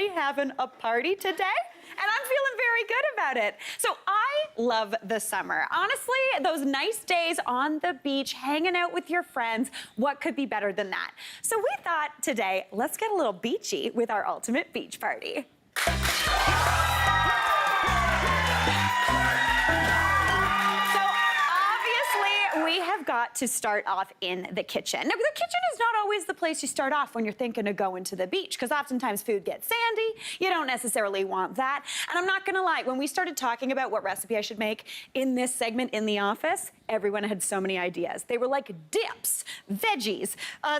everybody having a party today? And I'm feeling very good about it. So I love the summer. Honestly, those nice days on the beach, hanging out with your friends, what could be better than that? So we thought today, let's get a little beachy with our ultimate beach party. We have got to start off in the kitchen. Now, the kitchen is not always the place you start off when you're thinking of going to the beach, because oftentimes food gets sandy. You don't necessarily want that. And I'm not gonna lie, when we started talking about what recipe I should make in this segment in the office, everyone had so many ideas. They were like dips, veggies,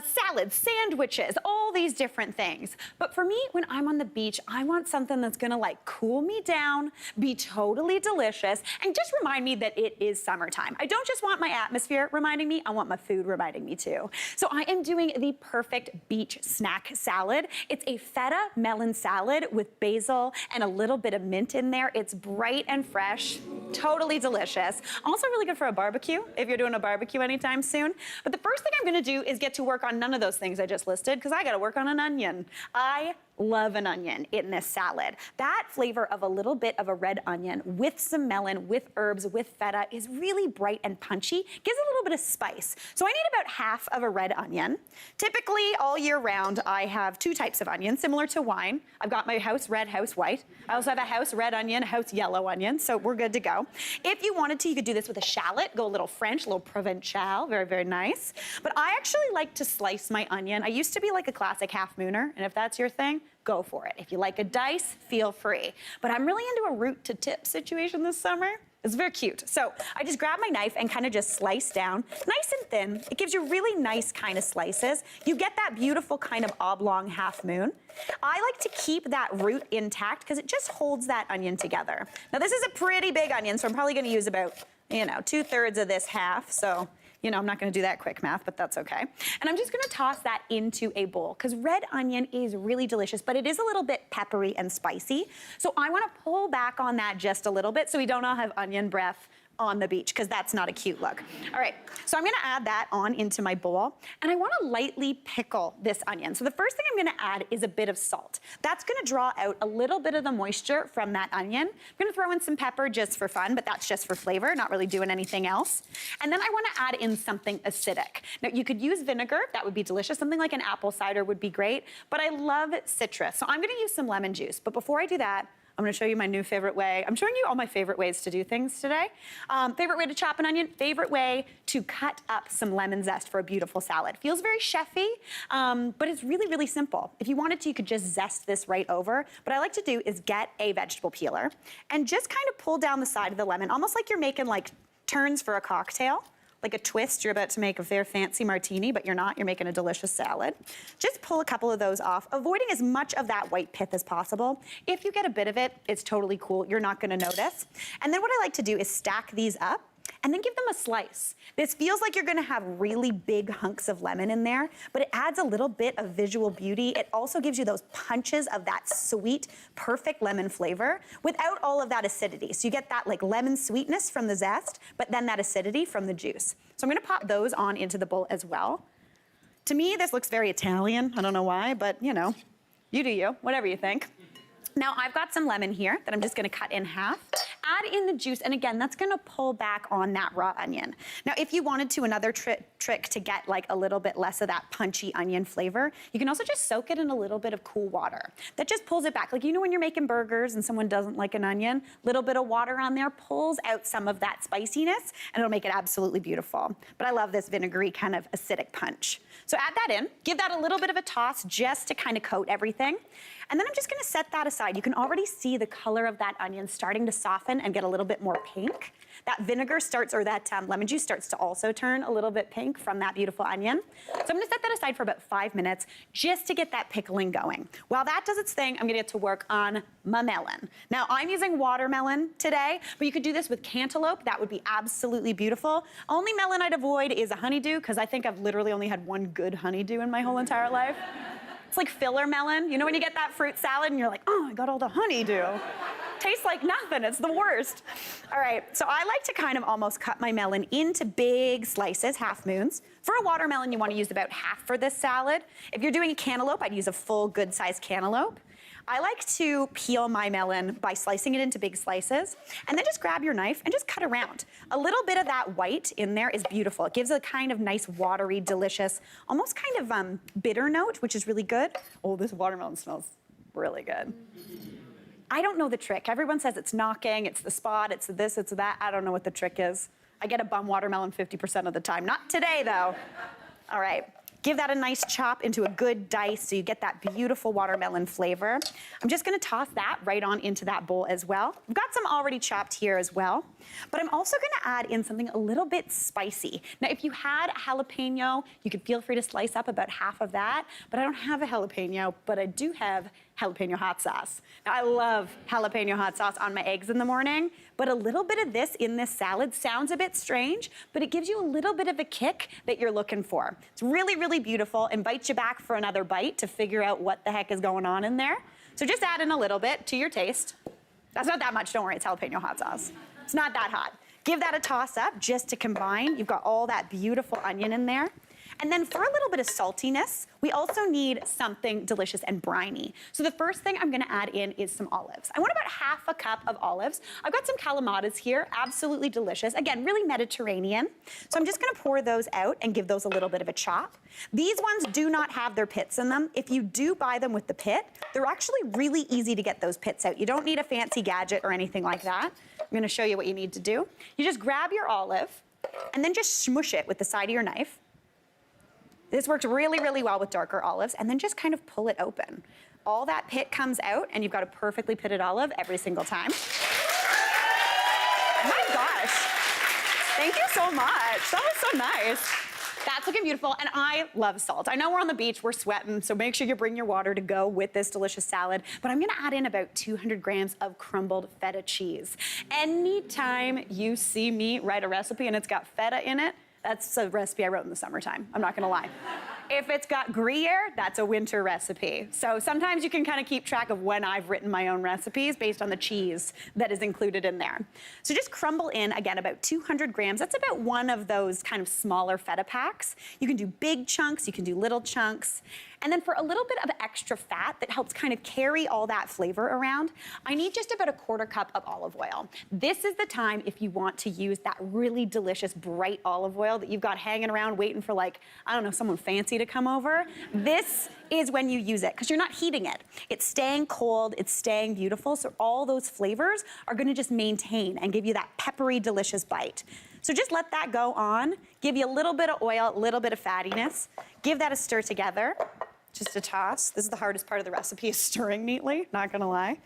salads, sandwiches, all these different things. But for me, when I'm on the beach, I want something that's gonna like cool me down, be totally delicious, and just remind me that it is summertime. I don't just want my atmosphere reminding me, I want my food reminding me too. So I am doing the perfect beach snack salad. It's a feta melon salad with basil and a little bit of mint in there. It's bright and fresh, totally delicious. Also really good for a barbecue, if you're doing a barbecue anytime soon. But the first thing I'm gonna do is get to work on none of those things I just listed, because I gotta work on an onion. I love an onion in this salad. That flavor of a little bit of a red onion with some melon, with herbs, with feta is really bright and punchy, gives a little bit of spice. So I need about half of a red onion. Typically all year round, I have two types of onion, similar to wine. I've got my house red, house white. I also have a house red onion, house yellow onion, so we're good to go. If you wanted to, you could do this with a shallot, go a little French, a little Provençal, very, very nice. But I actually like to slice my onion. I used to be like a classic half mooner, and if that's your thing, go for it. If you like a dice, feel free. But I'm really into a root to tip situation this summer. It's very cute. So I just grab my knife and kind of just slice down, nice and thin. It gives you really nice kind of slices. You get that beautiful kind of oblong half moon. I like to keep that root intact because it just holds that onion together. Now this is a pretty big onion, so I'm probably gonna use about, 2/3 of this half, so I'm not gonna do that quick math, but that's okay. And I'm just gonna toss that into a bowl, because red onion is really delicious, but it is a little bit peppery and spicy. So I wanna pull back on that just a little bit so we don't all have onion breath on the beach, because that's not a cute look. All right, so I'm gonna add that on into my bowl, and I wanna lightly pickle this onion. So the first thing I'm gonna add is a bit of salt. That's gonna draw out a little bit of the moisture from that onion. I'm gonna throw in some pepper just for fun, but that's just for flavor, not really doing anything else. And then I wanna add in something acidic. Now you could use vinegar, that would be delicious. Something like an apple cider would be great, but I love citrus. So I'm gonna use some lemon juice, but before I do that, I'm gonna show you my new favorite way. I'm showing you all my favorite ways to do things today. Favorite way to chop an onion, favorite way to cut up some lemon zest for a beautiful salad. Feels very chefy, but it's really, really simple. If you wanted to, you could just zest this right over. What I like to do is get a vegetable peeler and just kind of pull down the side of the lemon, almost like you're making like turns for a cocktail. Like a twist, you're about to make a very fancy martini, but you're not, you're making a delicious salad. Just pull a couple of those off, avoiding as much of that white pith as possible. If you get a bit of it, it's totally cool, you're not gonna notice. And then what I like to do is stack these up and then give them a slice. This feels like you're gonna have really big hunks of lemon in there, but it adds a little bit of visual beauty. It also gives you those punches of that sweet, perfect lemon flavor without all of that acidity. So you get that like lemon sweetness from the zest, but then that acidity from the juice. So I'm gonna pop those on into the bowl as well. To me, this looks very Italian. I don't know why, but you do you, whatever you think. Now I've got some lemon here that I'm just gonna cut in half. Add in the juice, and again, that's gonna pull back on that raw onion. Now, if you wanted to, another trick to get like a little bit less of that punchy onion flavor, you can also just soak it in a little bit of cool water. That just pulls it back. Like when you're making burgers and someone doesn't like an onion, little bit of water on there pulls out some of that spiciness, and it'll make it absolutely beautiful. But I love this vinegary kind of acidic punch. So add that in, give that a little bit of a toss just to kind of coat everything. And then I'm just gonna set that aside. You can already see the color of that onion starting to soften and get a little bit more pink. That vinegar starts, or that lemon juice starts to also turn a little bit pink from that beautiful onion. So I'm gonna set that aside for about 5 minutes just to get that pickling going. While that does its thing, I'm gonna get to work on my melon. Now I'm using watermelon today, but you could do this with cantaloupe. That would be absolutely beautiful. Only melon I'd avoid is a honeydew, because I think I've literally only had one good honeydew in my whole entire life. It's like filler melon. You know when you get that fruit salad and you're like, oh, I got all the honeydew. Tastes like nothing, it's the worst. All right, so I like to kind of almost cut my melon into big slices, half moons. For a watermelon, you wanna use about half for this salad. If you're doing a cantaloupe, I'd use a full good sized cantaloupe. I like to peel my melon by slicing it into big slices, and then just grab your knife and just cut around. A little bit of that white in there is beautiful. It gives a kind of nice, watery, delicious, almost kind of bitter note, which is really good. Oh, this watermelon smells really good. I don't know the trick. Everyone says it's knocking, it's the spot, it's this, it's that. I don't know what the trick is. I get a bum watermelon 50% of the time. Not today, though. All right. Give that a nice chop into a good dice so you get that beautiful watermelon flavor. I'm just gonna toss that right on into that bowl as well. I've got some already chopped here as well, but I'm also gonna add in something a little bit spicy. Now, if you had a jalapeno, you could feel free to slice up about half of that, but I don't have a jalapeno, but I do have jalapeno hot sauce. Now, I love jalapeno hot sauce on my eggs in the morning, but a little bit of this in this salad sounds a bit strange, but it gives you a little bit of a kick that you're looking for. It's really, really beautiful. Invites you back for another bite to figure out what the heck is going on in there. So just add in a little bit to your taste. That's not that much, don't worry, it's jalapeno hot sauce. It's not that hot. Give that a toss up just to combine. You've got all that beautiful onion in there. And then for a little bit of saltiness, we also need something delicious and briny. So the first thing I'm gonna add in is some olives. I want about half a cup of olives. I've got some calamatas here, absolutely delicious. Again, really Mediterranean. So I'm just gonna pour those out and give those a little bit of a chop. These ones do not have their pits in them. If you do buy them with the pit, they're actually really easy to get those pits out. You don't need a fancy gadget or anything like that. I'm gonna show you what you need to do. You just grab your olive and then just smush it with the side of your knife. This works really, really well with darker olives, and then just kind of pull it open. All that pit comes out, and you've got a perfectly pitted olive every single time. Oh my gosh. Thank you so much. That was so nice. That's looking beautiful, and I love salt. I know we're on the beach, we're sweating, so make sure you bring your water to go with this delicious salad, but I'm gonna add in about 200 grams of crumbled feta cheese. Anytime you see me write a recipe and it's got feta in it, that's a recipe I wrote in the summertime, I'm not gonna lie. If it's got Gruyere, that's a winter recipe. So sometimes you can kind of keep track of when I've written my own recipes based on the cheese that is included in there. So just crumble in, again, about 200 grams. That's about one of those kind of smaller feta packs. You can do big chunks, you can do little chunks. And then for a little bit of extra fat that helps kind of carry all that flavor around, I need just about a quarter cup of olive oil. This is the time if you want to use that really delicious bright olive oil that you've got hanging around waiting for, like, I don't know, someone fancy to come over. This is when you use it, because you're not heating it. It's staying cold, it's staying beautiful, so all those flavors are gonna just maintain and give you that peppery, delicious bite. So just let that go on, give you a little bit of oil, a little bit of fattiness, give that a stir together. Just a toss. This is the hardest part of the recipe, is stirring neatly, not gonna lie.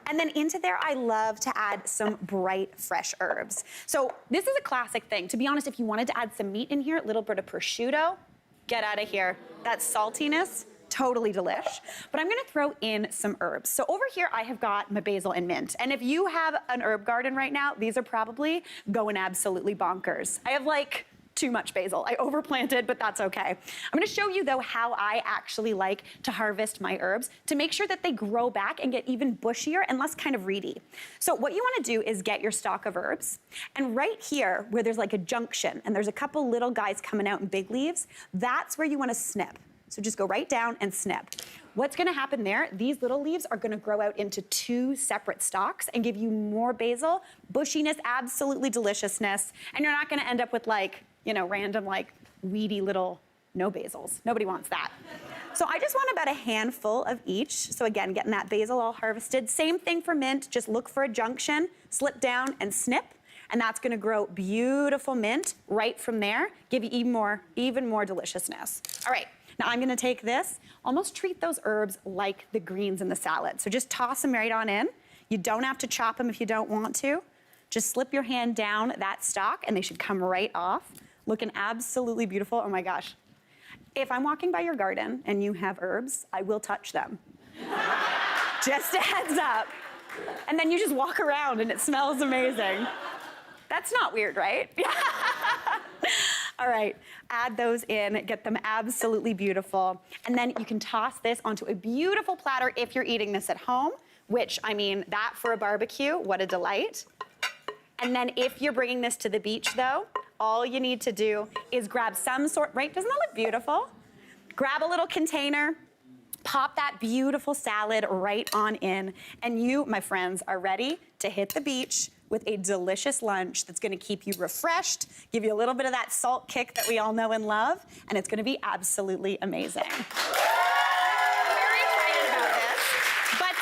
And then into there, I love to add some bright, fresh herbs. So this is a classic thing. To be honest, if you wanted to add some meat in here, a little bit of prosciutto, get out of here. That saltiness, totally delish. But I'm gonna throw in some herbs. So over here, I have got my basil and mint. And if you have an herb garden right now, these are probably going absolutely bonkers. I have like too much basil. I overplanted, but that's okay. I'm gonna show you though how I actually like to harvest my herbs to make sure that they grow back and get even bushier and less kind of reedy. So what you wanna do is get your stalk of herbs, and right here where there's like a junction and there's a couple little guys coming out in big leaves, that's where you wanna snip. So just go right down and snip. What's gonna happen there, these little leaves are gonna grow out into 2 separate stalks and give you more basil, bushiness, absolutely deliciousness, and you're not gonna end up with like, you know, random like weedy little no basils. Nobody wants that. So I just want about a handful of each. So again, getting that basil all harvested. Same thing for mint, just look for a junction, slip down and snip, and that's gonna grow beautiful mint right from there, give you even more deliciousness. All right. Now I'm gonna take this, almost treat those herbs like the greens in the salad. So just toss them right on in. You don't have to chop them if you don't want to. Just slip your hand down that stalk and they should come right off. Looking absolutely beautiful, oh my gosh. If I'm walking by your garden and you have herbs, I will touch them. Just a heads up. And then you just walk around and it smells amazing. That's not weird, right? All right, add those in, get them absolutely beautiful. And then you can toss this onto a beautiful platter if you're eating this at home, which, I mean, that for a barbecue, what a delight. And then if you're bringing this to the beach though, all you need to do is grab some sort, right, doesn't that look beautiful? Grab a little container, pop that beautiful salad right on in, and you, my friends, are ready to hit the beach with a delicious lunch that's gonna keep you refreshed, give you a little bit of that salt kick that we all know and love, and it's gonna be absolutely amazing. I'm very excited about this, but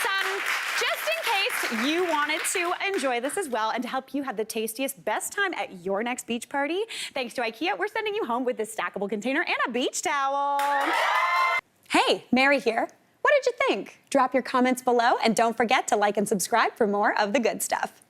just in case you wanted to enjoy this as well and to help you have the tastiest, best time at your next beach party, thanks to IKEA, we're sending you home with this stackable container and a beach towel. Hey, Mary here. What did you think? Drop your comments below and don't forget to like and subscribe for more of the good stuff.